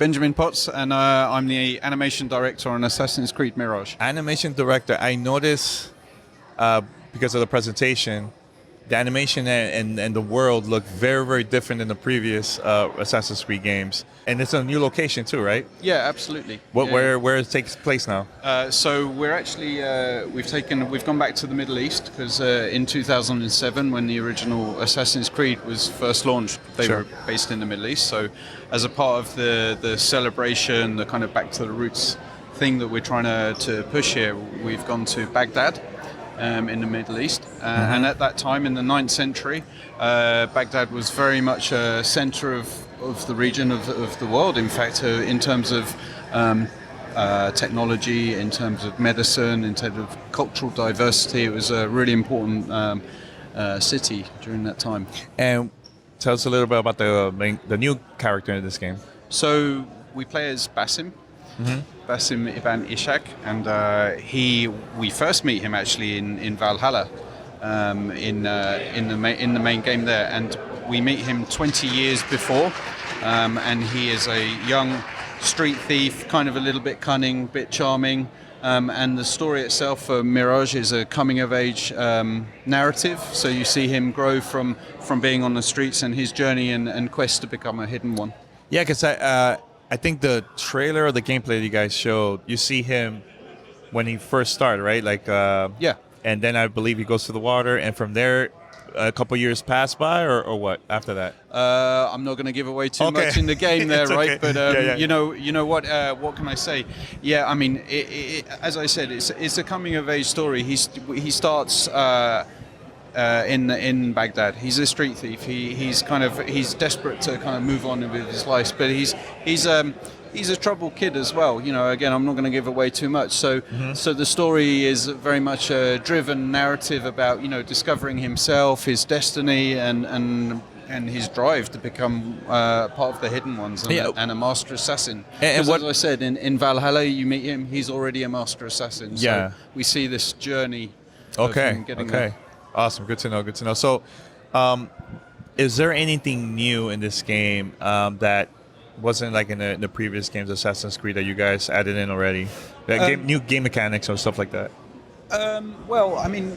Benjamin Potts, and I'm the animation director on Assassin's Creed Mirage. Animation director. I noticed because of the presentation, the animation and the world look very, very different than the previous Assassin's Creed games. And it's a new location too, right? Yeah, absolutely. Where it takes place now? So we're actually we've gone back to the Middle East because in 2007, when the original Assassin's Creed was first launched, they were based in the Middle East. So as a part of the celebration, the kind of back to the roots thing that we're trying to push here, we've gone to Baghdad. In the Middle East, and at that time in the 9th century, Baghdad was very much a center of the region of the world. In fact, in terms of technology, in terms of medicine, in terms of cultural diversity, it was a really important city during that time. And tell us a little bit about the new character in this game. So we play as Basim. Basim Ibn Ishaq, and we first meet him actually in Valhalla, in the main game there, and we meet him 20 years before, and he is a young street thief, kind of a little bit cunning, bit charming, and the story itself for Mirage is a coming of age narrative. So you see him grow from being on the streets and his journey and quest to become a hidden one. Yeah, because I think the trailer or the gameplay that you guys showed, you see him when he first started, right? Like yeah. And then I believe he goes to the water, and from there, a couple years pass by, or what after that? I'm not going to give away too much in the game there, right? But you know what? What can I say? Yeah, I mean, as I said, it's a coming of age story. He starts. In Baghdad, he's a street thief. He's desperate to kind of move on with his life, but he's a troubled kid as well. You know, again, I'm not going to give away too much. So so the story is very much a driven narrative about discovering himself, his destiny, and his drive to become part of the Hidden Ones and a master assassin. And as I said, in Valhalla, you meet him. He's already a master assassin. So we see this journey. Of him getting there. Awesome. Good to know. So, is there anything new in this game that wasn't like in the previous games, Assassin's Creed, that you guys added in already? Like new game mechanics or stuff like that? Well, I mean,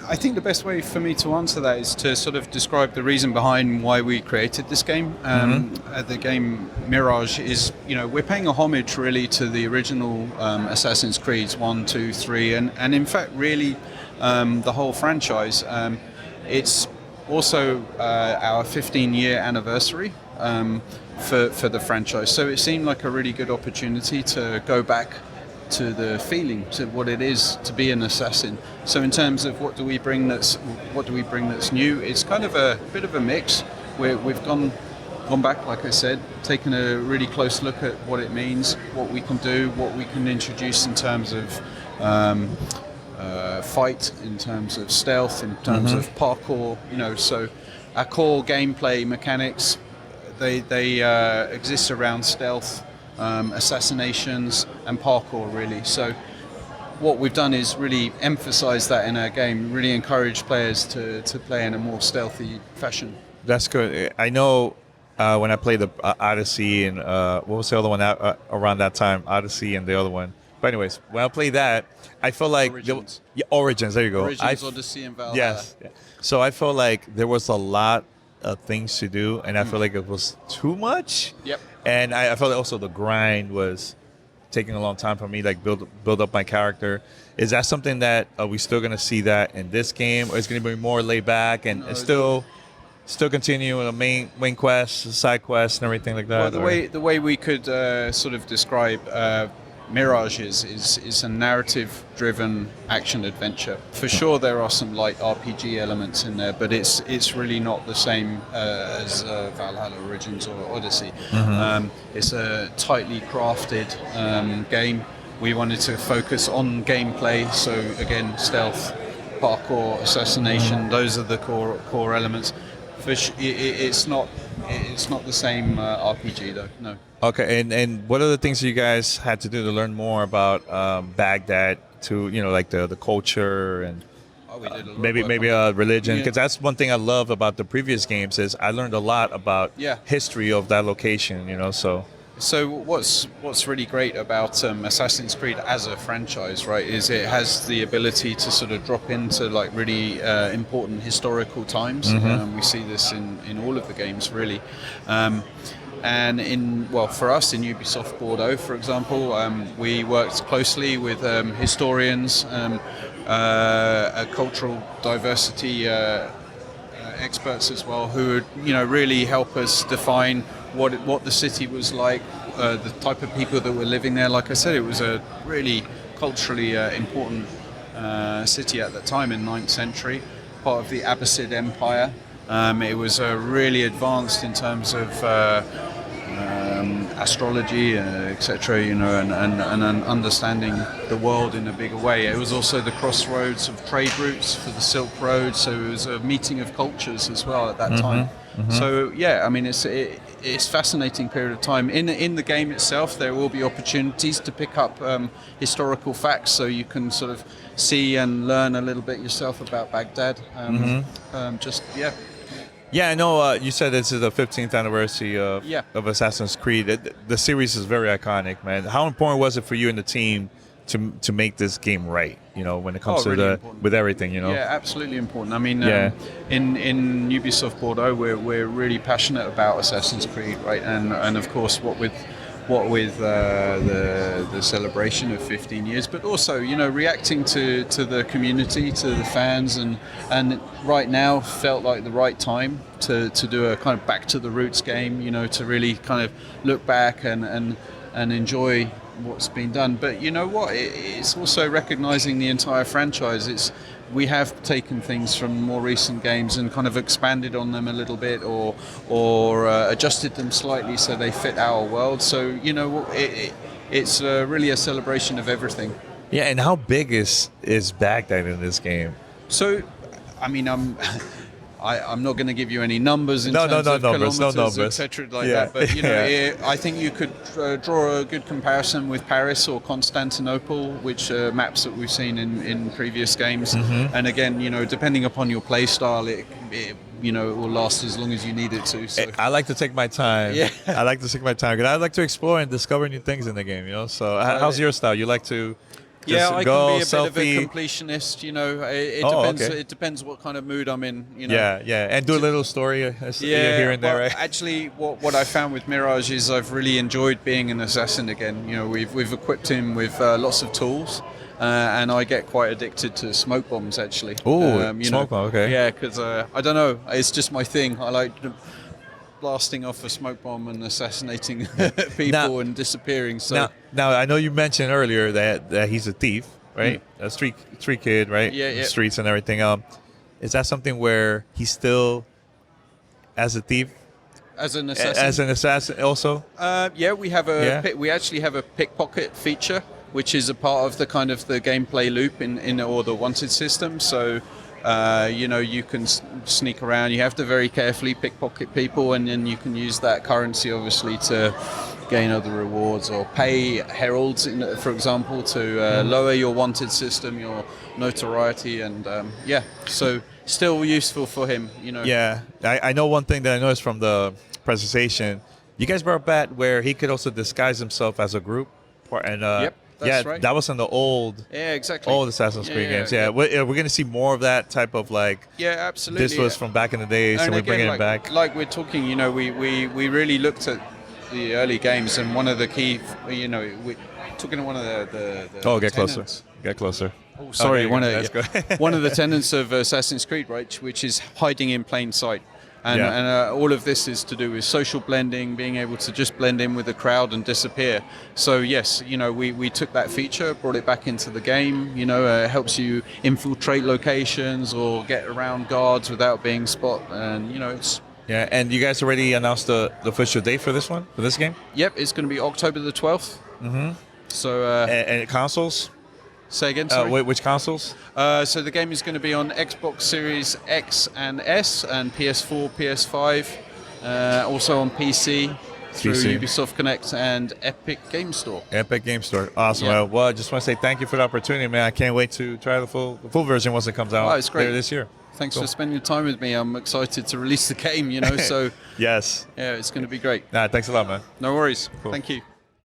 I think the best way for me to answer that is to sort of describe the reason behind why we created this game. The game Mirage is, we're paying a homage really to the original Assassin's Creeds 1, 2, 3, and in fact, really the whole franchise. It's also our 15-year anniversary for the franchise, so it seemed like a really good opportunity to go back to the feeling, to what it is to be an assassin. So in terms of what do we bring that's new, it's kind of a bit of a mix where we've gone back, like I said, taken a really close look at what it means, what we can do, what we can introduce in terms of fight, in terms of stealth, in terms of parkour. So our core gameplay mechanics, they exist around stealth, assassinations, and parkour, really. So what we've done is really emphasize that in our game, really encourage players to play in a more stealthy fashion. That's good. I know when I played the Odyssey and what was the other one around that time? Odyssey and the other one. But anyways, when I played that, I felt like Origins. There you go. Origins, Odyssey, and Valhalla. Yes. Yeah. So I felt like there was a lot of things to do, and I felt like it was too much. Yep. And I felt like also the grind was taking a long time for me, like build up my character. Is that something that are we still going to see that in this game, or is it going to be more laid back and still continue with the main quests, side quests, and everything like that? Well, the way we could sort of describe Mirage is a narrative-driven action adventure. For sure, there are some light RPG elements in there, but it's really not the same as Valhalla, Origins, or Odyssey. It's a tightly crafted game. We wanted to focus on gameplay, so again, stealth, parkour, assassination. Those are the core elements. It's not the same RPG though. No. Okay, and what are the things you guys had to do to learn more about Baghdad, to like the culture and maybe religion? Because that's one thing I love about the previous games is I learned a lot about history of that location. So So what's really great about Assassin's Creed as a franchise, right, is it has the ability to sort of drop into like really important historical times. We see this in all of the games, really. And for us in Ubisoft Bordeaux, for example, we worked closely with historians, cultural diversity experts as well, who would really help us define what the city was like, the type of people that were living there. Like I said, it was a really culturally important city at that time in 9th century, part of the Abbasid Empire. It was really advanced in terms of astrology, etc., and understanding the world in a bigger way. It was also the crossroads of trade routes for the Silk Road, so it was a meeting of cultures as well at that time. So yeah, I mean, it's a fascinating period of time. In the game itself, there will be opportunities to pick up historical facts, so you can sort of see and learn a little bit yourself about Baghdad. Yeah, I know you said this is the 15th anniversary of Assassin's Creed. The series is very iconic, man. How important was it for you and the team to make this game right, when it comes to really with everything, Yeah, absolutely important. I mean, in Ubisoft Bordeaux, we're really passionate about Assassin's Creed, right? And of course, what with the celebration of 15 years, but also reacting to the community, to the fans, and right now felt like the right time to do a kind of back to the roots game, to really kind of look back and enjoy what's been done. But you know what, it's also recognizing the entire franchise. We have taken things from more recent games and kind of expanded on them a little bit, or adjusted them slightly so they fit our world. So it's really a celebration of everything. Yeah, and how big is Baghdad in this game? So, I mean, I'm not going to give you any numbers in terms of kilometers, etc. that. But I think you could draw a good comparison with Paris or Constantinople, which are maps that we've seen in previous games. And again, depending upon your play style, it will last as long as you need it to. So. I like to take my time. Yeah. I like to take my time because I like to explore and discover new things in the game. So how's your style? You like to? I can be a bit of a completionist. It depends. Okay. It depends what kind of mood I'm in. Yeah, and do a little story here and there. Right? Actually, what I found with Mirage is I've really enjoyed being an assassin again. We've equipped him with lots of tools. And I get quite addicted to smoke bombs, actually. Oh, smoke bomb, okay. Yeah, because I don't know, it's just my thing. I like blasting off a smoke bomb and assassinating people and disappearing. So now I know you mentioned earlier that he's a thief, right? A street kid, right? Yeah. Streets and everything. Is that something where he's still as a thief? As an assassin? As an assassin also? We actually have a pickpocket feature, which is a part of the kind of the gameplay loop in or the wanted system. So, you can sneak around. You have to very carefully pickpocket people, and then you can use that currency, obviously, to gain other rewards or pay heralds, for example, to lower your wanted system, your notoriety, and so still useful for him. Yeah, I know one thing that I noticed from the presentation. You guys brought back where he could also disguise himself as a group, and yep. That's right. That was in the old Assassin's Creed games. Yeah, we're going to see more of that type of absolutely. This was from back in the days, so we're bringing it back. Like we're talking, we really looked at the early games, and one of the key, we're talking to one of the get tenants. closer. Get closer. Oh, sorry, one of the tenets of Assassin's Creed, right, which is hiding in plain sight. And all of this is to do with social blending, being able to just blend in with the crowd and disappear. So yes, we took that feature, brought it back into the game. It helps you infiltrate locations or get around guards without being spotted. And it's. Yeah, and you guys already announced the official date for this game? Yep, it's going to be October the 12th. So. And consoles? Say again, sorry? Which consoles? So the game is going to be on Xbox Series X and S and PS4, PS5, also on PC through Ubisoft Connect and Epic Game Store. Epic Game Store. Awesome. Yeah. Well, I just want to say thank you for the opportunity, man. I can't wait to try the full version once it comes out it's great. later this year. Thanks Cool. for spending time with me. I'm excited to release the game, so Yes. yeah, it's going to be great. Nah, thanks a lot, man. No worries. Cool. Thank you.